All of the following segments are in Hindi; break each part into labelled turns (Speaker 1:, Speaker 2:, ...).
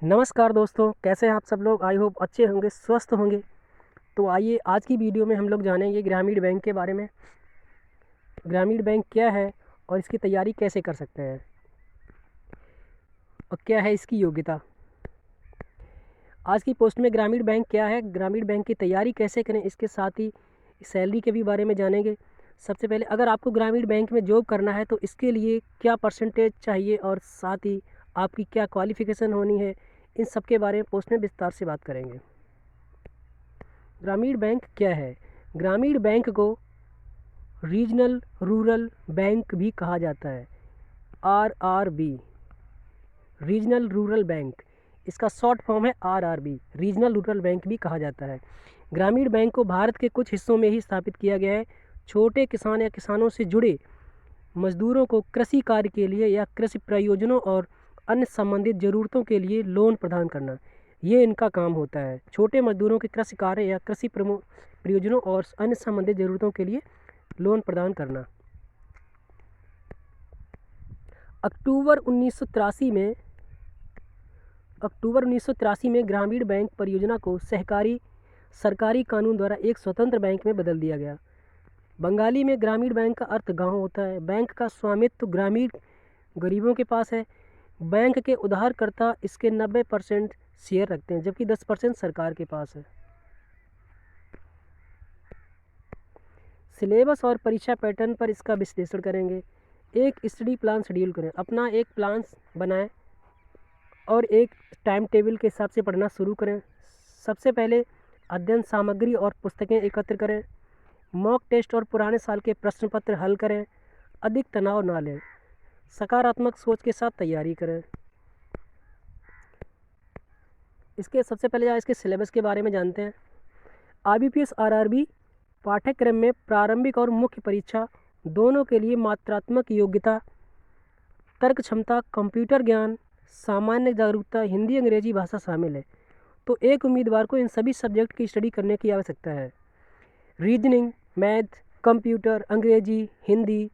Speaker 1: नमस्कार दोस्तों, कैसे हैं आप सब लोग। आई होप अच्छे होंगे, स्वस्थ होंगे। तो आइए आज की वीडियो में हम लोग जानेंगे ग्रामीण बैंक के बारे में। ग्रामीण बैंक क्या है और इसकी तैयारी कैसे कर सकते हैं और क्या है इसकी योग्यता। आज की पोस्ट में ग्रामीण बैंक क्या है, ग्रामीण बैंक की तैयारी कैसे करें, इसके साथ ही सैलरी के भी बारे में जानेंगे। सबसे पहले अगर आपको ग्रामीण बैंक में जॉब करना है तो इसके लिए क्या परसेंटेज चाहिए और साथ ही आपकी क्या क्वालिफ़िकेशन होनी है, इन सब के बारे में पोस्ट में विस्तार से बात करेंगे। ग्रामीण बैंक क्या है? ग्रामीण बैंक को रीजनल रूरल बैंक भी कहा जाता है, RRB, रीजनल रूरल बैंक। इसका शॉर्ट फॉर्म है RRB, रीजनल रूरल बैंक भी कहा जाता है। ग्रामीण बैंक को भारत के कुछ हिस्सों में ही स्थापित किया गया है। छोटे किसान या किसानों से जुड़े मजदूरों को कृषि कार्य के लिए या कृषि प्रयोजनों और अन्य संबंधित ज़रूरतों के लिए लोन प्रदान करना, ये इनका काम होता है। छोटे मजदूरों के कृषि कार्य या कृषि प्रयोजनों और अन्य संबंधित ज़रूरतों के लिए लोन प्रदान करना। अक्टूबर 1983 में ग्रामीण बैंक परियोजना को सरकारी कानून द्वारा एक स्वतंत्र बैंक में बदल दिया गया। बंगाली में ग्रामीण बैंक का अर्थ गांव होता है। बैंक का स्वामित्व ग्रामीण गरीबों के पास है। बैंक के उधारकर्ता इसके 90% शेयर रखते हैं, जबकि 10% सरकार के पास है। सिलेबस और परीक्षा पैटर्न पर इसका विश्लेषण करेंगे। एक स्टडी प्लान शेड्यूल करें, अपना एक प्लान बनाएं और एक टाइम टेबल के हिसाब से पढ़ना शुरू करें। सबसे पहले अध्ययन सामग्री और पुस्तकें एकत्र करें। मॉक टेस्ट और पुराने साल के प्रश्न पत्र हल करें। अधिक तनाव ना लें। सकारात्मक सोच के साथ तैयारी करें। इसके सबसे पहले इसके सिलेबस के बारे में जानते हैं। IBPS RRB पाठ्यक्रम में प्रारंभिक और मुख्य परीक्षा दोनों के लिए मात्रात्मक योग्यता, तर्क क्षमता, कंप्यूटर ज्ञान, सामान्य जागरूकता, हिंदी अंग्रेजी भाषा शामिल है। तो एक उम्मीदवार को इन सभी सब्जेक्ट की स्टडी करने की आवश्यकता है। रीजनिंग, मैथ, कंप्यूटर, अंग्रेजी, हिंदी,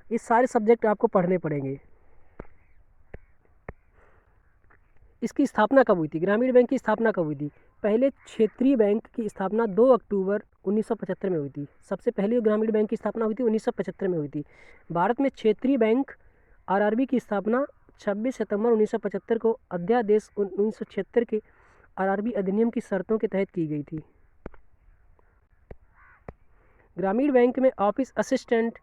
Speaker 1: ये सारे सब्जेक्ट आपको पढ़ने पड़ेंगे। इसकी स्थापना कब हुई थी? ग्रामीण बैंक की स्थापना कब हुई थी? पहले क्षेत्रीय बैंक की स्थापना 2 अक्टूबर 1975 में हुई थी। सबसे पहले ग्रामीण बैंक की स्थापना हुई थी 1975 में हुई थी। भारत में क्षेत्रीय बैंक RRB की स्थापना 26 सितंबर 1975 को अध्यादेश 1976 के RRB अधिनियम की शर्तों के तहत की गई थी। ग्रामीण बैंक में ऑफिस असिस्टेंट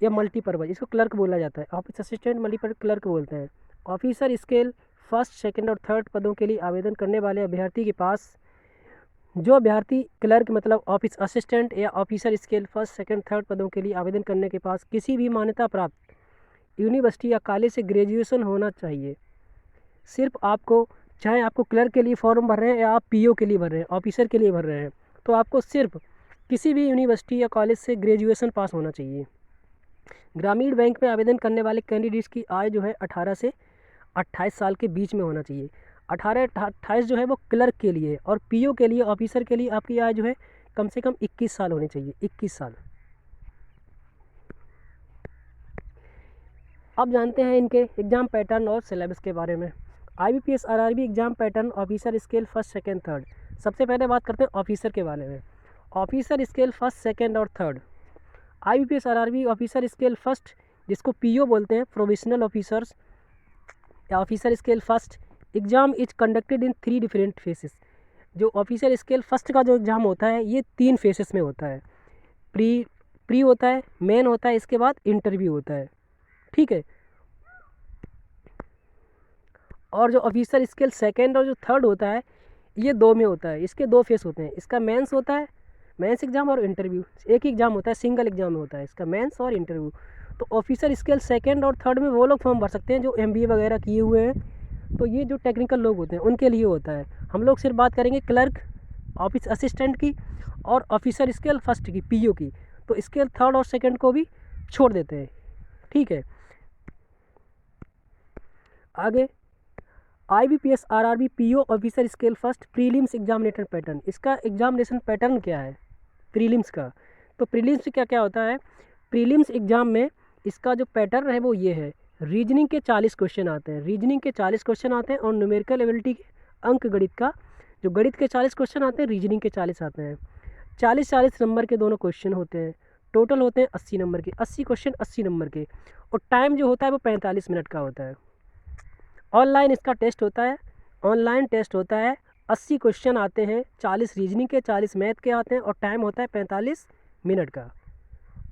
Speaker 1: या मल्टीपर्पज़, इसको क्लर्क बोला जाता है। ऑफिस असिस्टेंट, मल्टीपर्पज़ क्लर्क बोलते हैं। ऑफिसर स्केल फर्स्ट, सेकंड और थर्ड पदों के लिए आवेदन करने वाले अभ्यर्थी के पास, जो अभ्यर्थी क्लर्क मतलब ऑफिस असिस्टेंट या officer scale first, second, third पदों के लिए आवेदन करने के पास किसी भी मान्यता प्राप्त यूनिवर्सिटी या कॉलेज से ग्रेजुएशन होना चाहिए। सिर्फ आपको, चाहे आपको क्लर्क के लिए फॉर्म भर रहे हैं या आप PO के लिए भर रहे हैं, ऑफिसर के लिए भर रहे हैं, तो आपको सिर्फ किसी भी यूनिवर्सिटी या कॉलेज से ग्रेजुएशन पास होना चाहिए। ग्रामीण बैंक में आवेदन करने वाले कैंडिडेट्स की आयु जो है 18 से 28 साल के बीच में होना चाहिए। 18-28 जो है वो क्लर्क के लिए, और PO के लिए, ऑफिसर के लिए आपकी आयु जो है कम से कम 21 साल होनी चाहिए, 21 साल। अब जानते हैं इनके एग्ज़ाम पैटर्न और सिलेबस के बारे में। IBPS RRB exam pattern, officer scale first, second, third. सबसे पहले बात करते हैं ऑफिसर के बारे में। ऑफिसर स्केल फर्स्ट, सेकेंड और third. IBPS RRB officer scale first, जिसको PO बोलते हैं, प्रोविजनल ऑफिसर्स या officer scale first exam is conducted in 3 different phases. जो ऑफिसर स्केल फर्स्ट का जो एग्ज़ाम होता है ये 3 फेसेस में होता है। प्री होता है, मेन होता है, इसके बाद इंटरव्यू होता है। ठीक है। और जो ऑफिसर स्केल सेकेंड और जो थर्ड होता है ये 2 में होता है। इसके 2 फेस होते हैं। इसका मेंस होता है, मेंस एग्ज़ाम, और इंटरव्यू। एक ही एग्ज़ाम होता है, सिंगल एग्ज़ाम में होता है इसका मेंस और इंटरव्यू। तो ऑफिसर स्केल सेकेंड और थर्ड में वो लोग फॉर्म भर सकते हैं जो MBA वगैरह किए हुए हैं। तो ये जो टेक्निकल लोग होते हैं उनके लिए होता है। हम लोग सिर्फ बात करेंगे क्लर्क, ऑफिस असिस्टेंट की और ऑफिसर स्केल फर्स्ट की, PO की। तो स्केल थर्ड और सेकेंड को भी छोड़ देते हैं। ठीक है। आगे IBPS RRB PO officer scale first prelims examination pattern. इसका एग्जामिनेशन पैटर्न क्या है प्रीलिम्स का? तो प्रीलिम्स क्या क्या होता है? प्रीलिम्स एग्ज़ाम में इसका जो पैटर्न है वो ये है। रीजनिंग के 40 क्वेश्चन आते हैं, रीजनिंग के 40 क्वेश्चन आते हैं, और न्यूमेरिकल एबिलिटी के अंक गणित का, जो गणित के 40 क्वेश्चन आते हैं, रीजनिंग के 40 आते हैं। 40-40 नंबर के दोनों क्वेश्चन होते हैं, टोटल होते हैं 80 नंबर के, 80 क्वेश्चन 80 नंबर के, और टाइम जो होता है वो 45 मिनट का होता है। ऑनलाइन इसका टेस्ट होता है, ऑनलाइन टेस्ट होता है, 80 क्वेश्चन आते हैं, 40 रीजनिंग के, 40 मैथ के आते हैं, और टाइम होता है 45 मिनट का,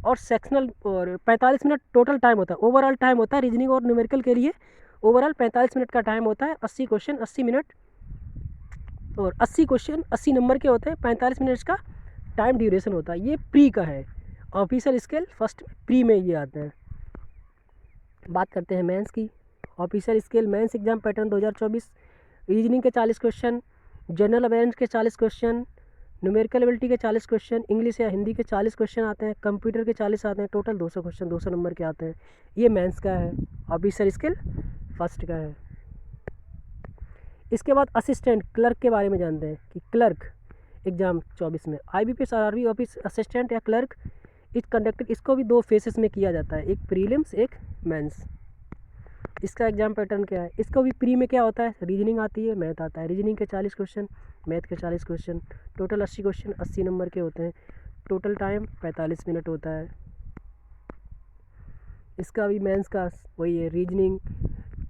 Speaker 1: और सेक्शनल और 45 मिनट टोटल टाइम होता है। ओवरऑल टाइम होता है रीजनिंग और न्यूमेरिकल के लिए ओवरऑल 45 मिनट का टाइम होता है। 80 क्वेश्चन 80 मिनट, और 80 क्वेश्चन 80 नंबर के होते हैं, 45 मिनट्स का टाइम ड्यूरेशन होता है। ये प्री का है, ऑफिसर स्केल फर्स्ट प्री में ये आते हैं। बात करते हैं मेंस की। Officer scale mains exam pattern 2024, reasoning के 40 क्वेश्चन, जनरल अवेयरनेस के 40 क्वेश्चन, न्यूमेरिकल एबिलिटी के 40 क्वेश्चन, इंग्लिश या हिंदी के 40 क्वेश्चन आते हैं, कंप्यूटर के 40 आते हैं, टोटल 200 क्वेश्चन 200 नंबर के आते हैं। ये मेंस का है, ऑफिसर स्केल फर्स्ट का है। इसके बाद असिस्टेंट क्लर्क के बारे में जानते हैं कि क्लर्क एग्जाम 24 में IBPS RRB ऑफिस असिस्टेंट या क्लर्क इस कंडक्टेड, इसको भी 2 फेसेस में किया जाता है, एक प्रीलिम्स एक मेंस। इसका एग्जाम पैटर्न क्या है? इसको भी प्री में क्या होता है, रीजनिंग आती है, मैथ आता है। रीजनिंग के 40 क्वेश्चन, मैथ के 40 क्वेश्चन, टोटल 80 क्वेश्चन 80 नंबर के होते हैं, टोटल टाइम 45 मिनट होता है। इसका भी मेंस का वही है, रीजनिंग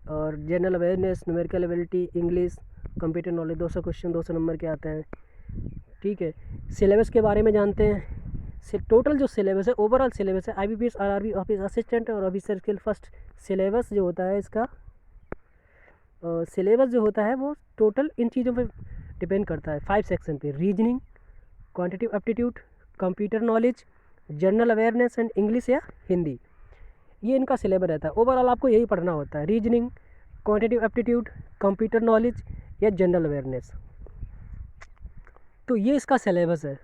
Speaker 1: और general awareness, numerical ability, English, computer knowledge, 200 question 200 number के आते हैं। ठीक है, सिलेबस के बारे में जानते हैं। टोटल जो सिलेबस है, ओवरऑल सिलेबस है IBPS RRB ऑफिस असिस्टेंट और ऑफिसर स्किल फर्स्ट, सिलेबस जो होता है इसका सिलेबस जो होता है वो टोटल इन चीज़ों पे डिपेंड करता है। 5 सेक्शन पे, reasoning, quantitative aptitude, computer knowledge, general awareness and English या हिंदी, ये इनका सिलेबस रहता है। ओवरऑल आपको यही पढ़ना होता है, reasoning, quantitative aptitude, computer knowledge या जनरल अवेयरनेस। तो ये इसका सिलेबस है।